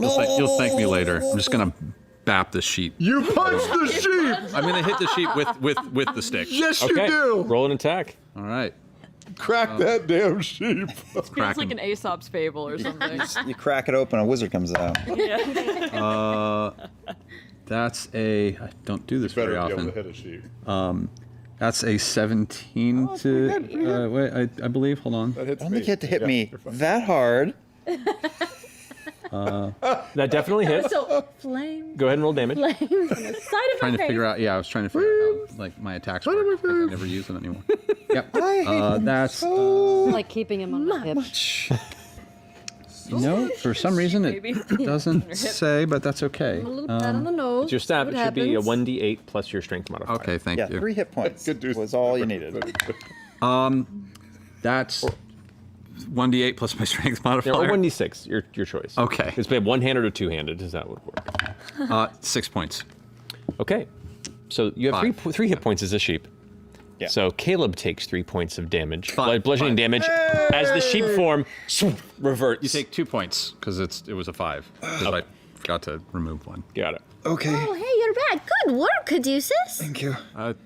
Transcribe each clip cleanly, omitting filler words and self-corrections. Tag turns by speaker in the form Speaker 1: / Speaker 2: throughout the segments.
Speaker 1: You'll thank me later. I'm just gonna bap the sheep.
Speaker 2: You punched the sheep!
Speaker 1: I'm gonna hit the sheep with the stick.
Speaker 2: Yes, you do!
Speaker 3: Roll an attack.
Speaker 1: All right.
Speaker 2: Crack that damn sheep.
Speaker 4: Feels like an Aesop's fable or something.
Speaker 5: You crack it open, a wizard comes out.
Speaker 1: That's a. I don't do this very
Speaker 2: Better be
Speaker 1: often.
Speaker 2: able to hit a sheep.
Speaker 1: That's a 17 to. Wait, I believe. Hold on.
Speaker 2: That hits
Speaker 5: I don't
Speaker 2: me.
Speaker 5: think you have to hit me
Speaker 2: you're fine.
Speaker 5: that hard.
Speaker 3: That definitely hits.
Speaker 6: So, flame.
Speaker 3: Go ahead and roll damage.
Speaker 6: Flames on the side of
Speaker 1: Trying
Speaker 6: my
Speaker 1: to
Speaker 6: face.
Speaker 1: figure out. Yeah, I was trying to figure out how like my attacks work because I never use them anymore. Yep. That's.
Speaker 7: Like keeping him on the hip.
Speaker 1: No, for some reason it
Speaker 4: Maybe.
Speaker 1: doesn't say, but that's okay.
Speaker 6: A little pat on the nose.
Speaker 3: It's your stab.
Speaker 6: What
Speaker 3: It should be a
Speaker 6: happens?
Speaker 3: 1d8 plus your strength modifier.
Speaker 1: Okay, thank
Speaker 5: Yeah,
Speaker 1: you.
Speaker 5: 3 hit points
Speaker 2: Good deuce.
Speaker 5: was all you needed.
Speaker 1: That's 1d8 plus my strength
Speaker 3: Yeah,
Speaker 1: modifier.
Speaker 3: or 1d6, your choice.
Speaker 1: Okay.
Speaker 3: Because we have one-handed or two-handed, as that would work.
Speaker 1: 6 points.
Speaker 3: Okay. So you have three hit points as a sheep.
Speaker 5: Yeah.
Speaker 3: So Caleb takes 3 points of damage,
Speaker 1: Five.
Speaker 3: bludgeoning damage, as the sheep form reverts.
Speaker 1: You take 2 points because it was a 5. Because I forgot to remove one.
Speaker 3: Got it.
Speaker 5: Okay.
Speaker 6: Oh, hey, you're back. Good work, Caduceus.
Speaker 5: Thank you.
Speaker 1: I'm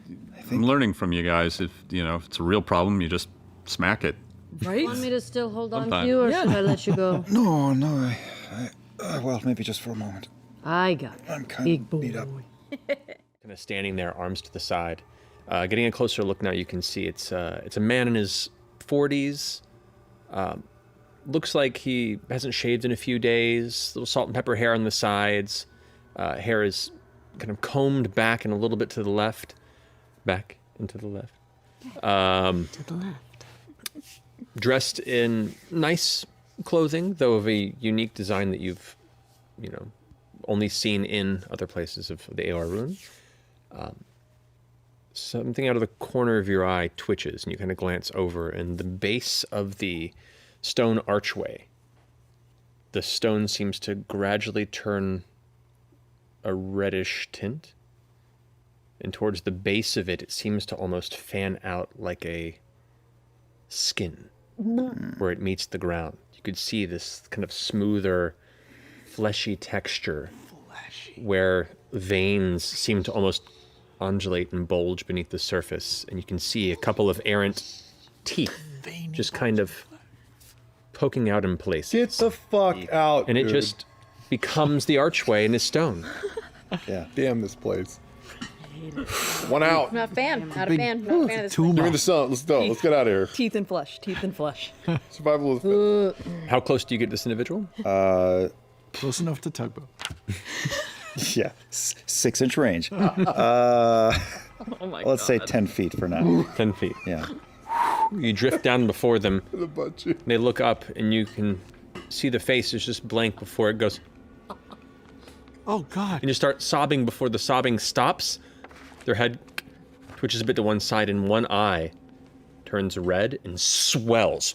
Speaker 1: learning from you guys. If if it's a real problem, you just smack it.
Speaker 4: Right?
Speaker 7: Want me to still hold on to
Speaker 1: Sometime.
Speaker 7: you, or should I let you go?
Speaker 5: No, well, maybe just for a moment.
Speaker 7: I got it.
Speaker 5: I'm kind
Speaker 7: Big
Speaker 5: of
Speaker 7: boy.
Speaker 5: beat up.
Speaker 3: Kind of standing there, arms to the side. Getting a closer look now, you can see it's a man in his 40s. Looks like he hasn't shaved in a few days. Little salt and pepper hair on the sides. Hair is kind of combed back and a little bit to the left. Back and to the left.
Speaker 7: To the left.
Speaker 3: Dressed in nice clothing, though of a unique design that you've, only seen in other places of the AOR rune. Something out of the corner of your eye twitches, and you kind of glance over, and the base of the stone archway, the stone seems to gradually turn a reddish tint, and towards the base of it, it seems to almost fan out like a skin where it meets the ground. You could see this kind of smoother, fleshy texture where veins seem to almost undulate and bulge beneath the surface, and you can see a couple of errant teeth just kind of poking out in places.
Speaker 2: Get the fuck out,
Speaker 3: And it
Speaker 2: dude.
Speaker 3: just becomes the archway and is stone.
Speaker 5: Yeah.
Speaker 2: Damn this place. One out.
Speaker 6: Not a fan. Not a fan. Not a fan of this.
Speaker 2: Give me the sun. Let's go. Let's get out of here.
Speaker 4: Teeth and flesh. Teeth and flesh.
Speaker 2: Survival of the fittest.
Speaker 3: How close do you get to this individual?
Speaker 8: Close enough to tugboat.
Speaker 5: Yeah, 6-inch range.
Speaker 4: Oh my
Speaker 5: Let's say 10 feet for now.
Speaker 3: 10 feet.
Speaker 5: Yeah.
Speaker 3: You drift down before them.
Speaker 2: The butt cheek.
Speaker 3: They look up, and you can see the face is just blank before it goes,
Speaker 8: Oh, God.
Speaker 3: and you start sobbing before the sobbing stops. Their head twitches a bit to one side, and one eye turns red and swells.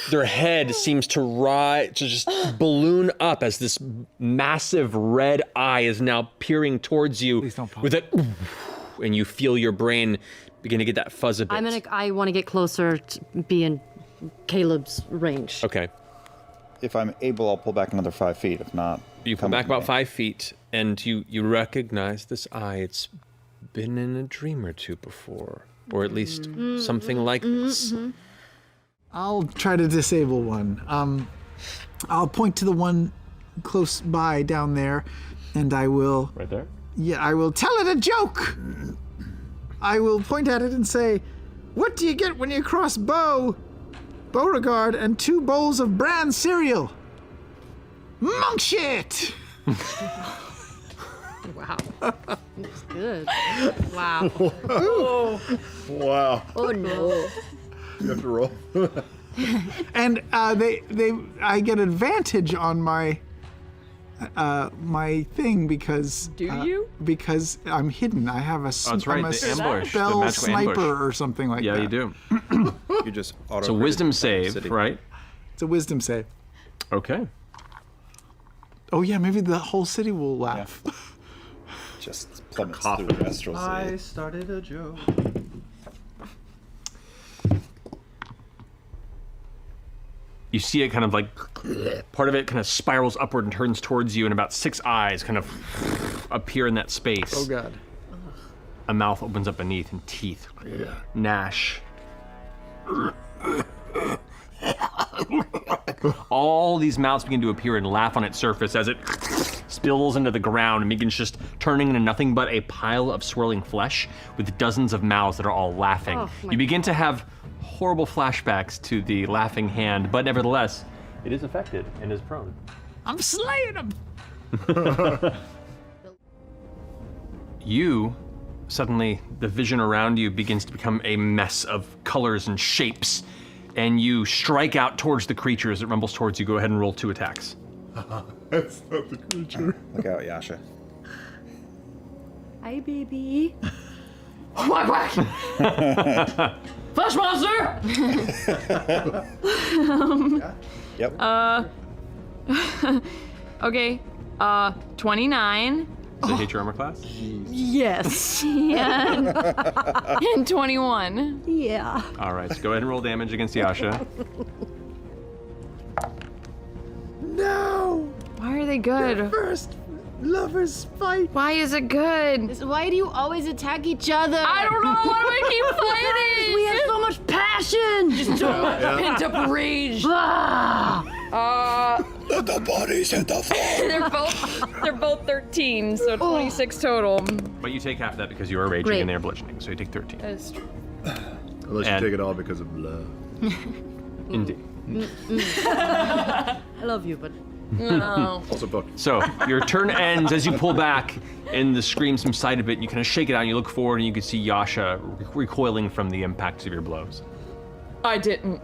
Speaker 3: Their head seems to rise, to just balloon up as this massive red eye is now peering towards you
Speaker 8: Please don't pop.
Speaker 3: with it, and you feel your brain begin to get that fuzz a bit.
Speaker 7: I want to get closer to be in Caleb's range.
Speaker 3: Okay.
Speaker 5: If I'm able, I'll pull back another 5 feet. If not,
Speaker 3: You pull
Speaker 5: come
Speaker 3: back
Speaker 5: with
Speaker 3: about
Speaker 5: me.
Speaker 3: 5 feet, and you recognize this eye. It's been in a dream or two before, or at least something like this.
Speaker 8: I'll try to disable one. I'll point to the one close by down there, and I will.
Speaker 3: Right there?
Speaker 8: Yeah, I will tell it a joke. I will point at it and say, "What do you get when you cross Beauregard and 2 bowls of bran cereal? Monk shit!"
Speaker 7: Wow. That's good. Wow.
Speaker 2: Wow.
Speaker 6: Oh no.
Speaker 2: You have to roll.
Speaker 8: And I get advantage on my my thing because
Speaker 4: Do you?
Speaker 8: because I'm hidden. I have a
Speaker 1: that's right,
Speaker 8: I'm a
Speaker 1: the ambush, the
Speaker 8: spell
Speaker 1: magical
Speaker 8: sniper
Speaker 1: ambush.
Speaker 8: or something like
Speaker 1: Yeah,
Speaker 8: that.
Speaker 1: you do.
Speaker 5: You just auto.
Speaker 3: It's a wisdom save, right?
Speaker 8: It's a wisdom save.
Speaker 3: Okay.
Speaker 8: Oh yeah, maybe the whole city will laugh.
Speaker 5: Just plummets through the astral sea.
Speaker 1: started a joke.
Speaker 3: You see it kind of like, part of it kind of spirals upward and turns towards you, and about 6 eyes kind of appear in that space.
Speaker 8: Oh God.
Speaker 3: A mouth opens up beneath, and teeth gnash. All these mouths begin to appear and laugh on its surface as it spills into the ground and begins just turning into nothing but a pile of swirling flesh with dozens of mouths that are all laughing.
Speaker 7: Oh,
Speaker 3: you begin to have horrible flashbacks to the laughing hand, but nevertheless, it is affected and is prone.
Speaker 8: I'm slaying him.
Speaker 3: You, suddenly, the vision around you begins to become a mess of colors and shapes, and you strike out towards the creature as it rumbles towards you. Go ahead and roll 2 attacks.
Speaker 2: That's not the creature.
Speaker 5: Look out, Yasha.
Speaker 6: Hi, baby.
Speaker 4: Whack whack! Flesh monster!
Speaker 5: Yep.
Speaker 4: Okay, 29.
Speaker 3: Does it hit your armor class?
Speaker 4: Yes. And 21.
Speaker 6: Yeah.
Speaker 3: All right, so go ahead and roll damage against Yasha.
Speaker 8: No.
Speaker 4: Why are they good?
Speaker 8: First lovers fight.
Speaker 4: Why is it good?
Speaker 6: Why do you always attack each other?
Speaker 4: I don't know. Why do I keep fighting?
Speaker 6: We have so much passion.
Speaker 4: Pent up rage.
Speaker 5: The bodies hit the floor.
Speaker 4: They're both 13, so 26 total.
Speaker 3: But you take half of that because you are raging
Speaker 6: Great.
Speaker 3: and they're bludgeoning, so you take 13.
Speaker 4: That's true.
Speaker 2: Unless you
Speaker 3: And-
Speaker 2: take it all because of love.
Speaker 3: Indeed.
Speaker 7: I love you, but
Speaker 4: No.
Speaker 2: Also book.
Speaker 3: So your turn ends as you pull back and the scream subside a bit. You kind of shake it out and you look forward and you can see Yasha recoiling from the impacts of your blows.
Speaker 4: I didn't.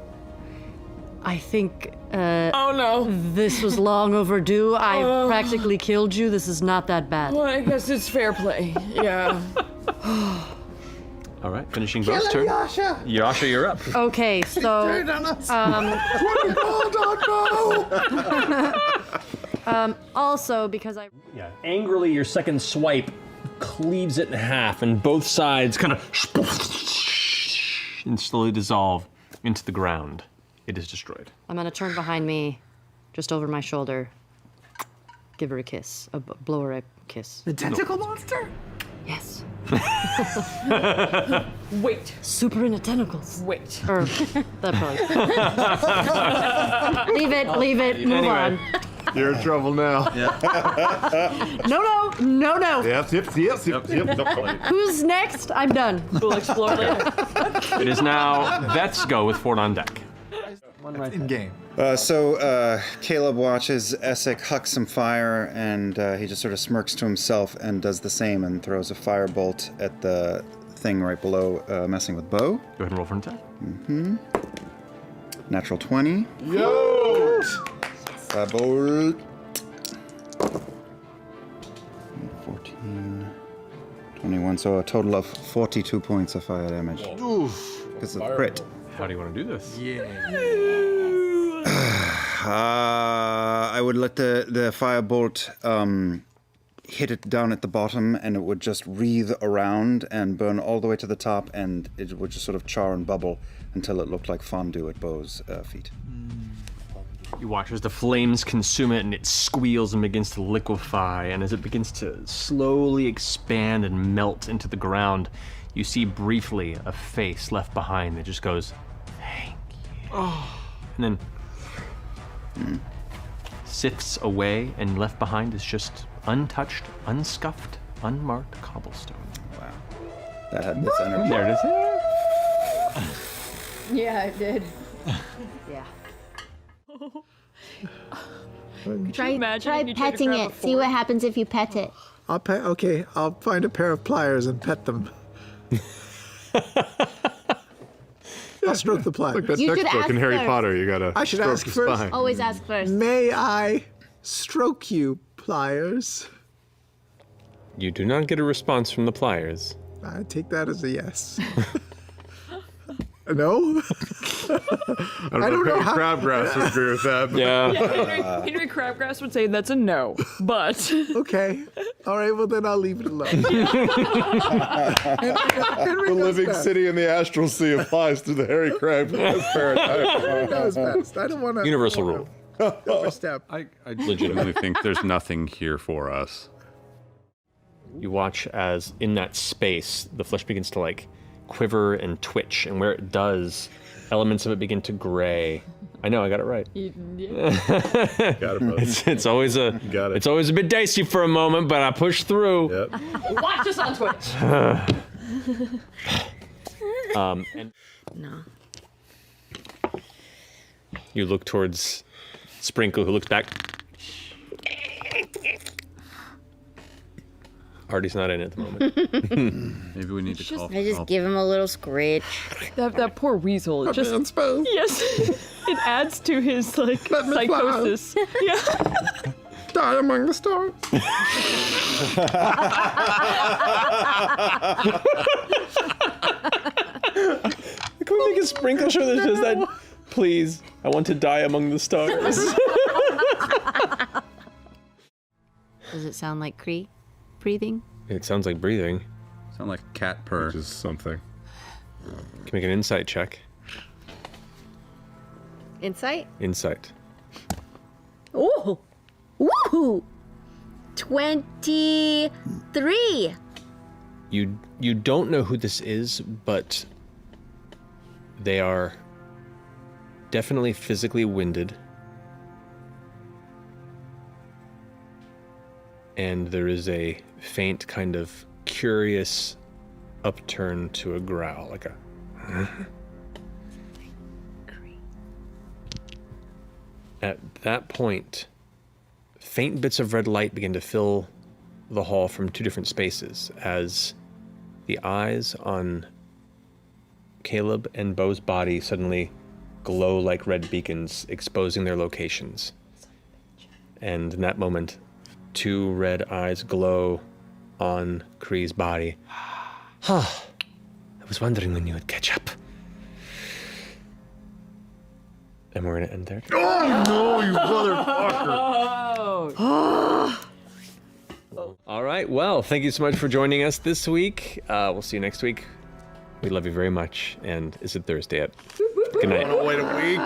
Speaker 7: I think
Speaker 4: Oh no.
Speaker 7: this was long overdue. I practically killed you. This is not that bad.
Speaker 4: Well, I guess it's fair play. Yeah.
Speaker 3: All right, finishing Beau's turn.
Speaker 8: Yasha.
Speaker 3: Yasha, you're up.
Speaker 7: Okay, so
Speaker 8: Turn on us. Hold on,
Speaker 7: also because I
Speaker 3: Yeah. Angrily, your second swipe cleaves it in half, and both sides kind of and slowly dissolve into the ground. It is destroyed.
Speaker 7: I'm gonna turn behind me, just over my shoulder. Give her a kiss, blow her a kiss.
Speaker 8: The tentacle monster.
Speaker 7: Yes.
Speaker 4: Wait.
Speaker 7: Super into tentacles.
Speaker 4: Wait.
Speaker 7: Or that probably. Leave it. Move
Speaker 3: Anyway.
Speaker 7: on.
Speaker 2: You're in trouble now.
Speaker 7: No.
Speaker 2: Yep.
Speaker 7: Who's next? I'm done.
Speaker 4: We'll explore later.
Speaker 3: It is now Veth's go with Ford on deck.
Speaker 8: In game.
Speaker 5: So Caleb watches Essek huck some fire, and he just sort of smirks to himself and does the same and throws a firebolt at the thing right below, messing with Beau.
Speaker 3: Go ahead and roll for an attack.
Speaker 5: Natural 20.
Speaker 2: Yo!
Speaker 5: Firebolt. 14. 21, so a total of 42 points of fire damage. Because of the crit.
Speaker 3: How do you want to do this?
Speaker 5: I would let the firebolt hit it down at the bottom, and it would just wreathe around and burn all the way to the top, and it would just sort of char and bubble until it looked like fondue at Beau's feet.
Speaker 3: You watch as the flames consume it and it squeals and begins to liquefy, and as it begins to slowly expand and melt into the ground, you see briefly a face left behind that just goes, "Thank you." And then sifts away, and left behind is just untouched, unscuffed, unmarked cobblestone.
Speaker 5: Wow. That had this energy.
Speaker 3: There it is.
Speaker 6: Yeah, I did.
Speaker 7: Yeah.
Speaker 6: Try
Speaker 4: imagine if you tried to
Speaker 6: petting
Speaker 4: grab a
Speaker 6: it. See what happens if you pet it.
Speaker 8: I'll find a pair of pliers and pet them. I'll stroke the pliers.
Speaker 2: Like that
Speaker 6: You should
Speaker 2: textbook
Speaker 6: ask
Speaker 2: in Harry
Speaker 6: first.
Speaker 2: Potter, you gotta
Speaker 8: I should
Speaker 2: stroke
Speaker 8: ask
Speaker 2: the
Speaker 8: first.
Speaker 2: spine.
Speaker 6: Always ask first.
Speaker 8: May I stroke you, pliers?
Speaker 3: You do not get a response from the pliers.
Speaker 8: I take that as a yes. No?
Speaker 2: I don't know
Speaker 8: how-
Speaker 2: Crabgrass would agree with that. But
Speaker 3: Yeah.
Speaker 4: Henry Crabgrass would say that's a no, but
Speaker 8: Okay. All right, well, then I'll leave it alone. Henry
Speaker 2: the
Speaker 8: knows
Speaker 2: living
Speaker 8: best.
Speaker 2: city in the astral sea applies to the Harry Crabgrass paradigm.
Speaker 8: Henry knows best. I don't want to
Speaker 3: Universal rule.
Speaker 8: overstep.
Speaker 1: I legitimately think there's nothing here for us.
Speaker 3: You watch as in that space, the flesh begins to like quiver and twitch, and where it does, elements of it begin to gray. I know, I got it right.
Speaker 2: Got it, brother.
Speaker 3: It's always a
Speaker 2: got it.
Speaker 3: it's always a bit dicey for a moment, but I push through.
Speaker 2: Yep.
Speaker 4: watch us on Twitch.
Speaker 3: And
Speaker 7: No.
Speaker 3: you look towards Sprinkle, who looks back. Artie's not in at the moment.
Speaker 1: Maybe we need to call.
Speaker 6: I just give him a little scritch.
Speaker 4: That poor weasel. It just
Speaker 8: In space.
Speaker 4: yes, it adds to his like
Speaker 8: Let me fly.
Speaker 4: psychosis. Yeah.
Speaker 8: Die among the stars.
Speaker 3: Can we make a Sprinkle show that says that? Please, I want to die among the stars.
Speaker 7: Does it sound like Cree breathing?
Speaker 3: It sounds like breathing.
Speaker 1: Sound like cat purr.
Speaker 2: Which is something.
Speaker 3: Can make an insight check.
Speaker 6: Insight?
Speaker 3: Insight.
Speaker 6: Ooh. Woohoo! 23.
Speaker 3: You don't know who this is, but they are definitely physically winded. And there is a faint kind of curious upturn to a growl, like a At that point, faint bits of red light begin to fill the hall from two different spaces as the eyes on Caleb and Beau's body suddenly glow like red beacons, exposing their locations. And in that moment, two red eyes glow on Cree's body. I was wondering when you would catch up. And we're gonna end there.
Speaker 2: No, you motherfucker.
Speaker 3: All right, well, thank you so much for joining us this week. We'll see you next week. We love you very much. And is it Thursday yet? Good night.
Speaker 2: Wait a week.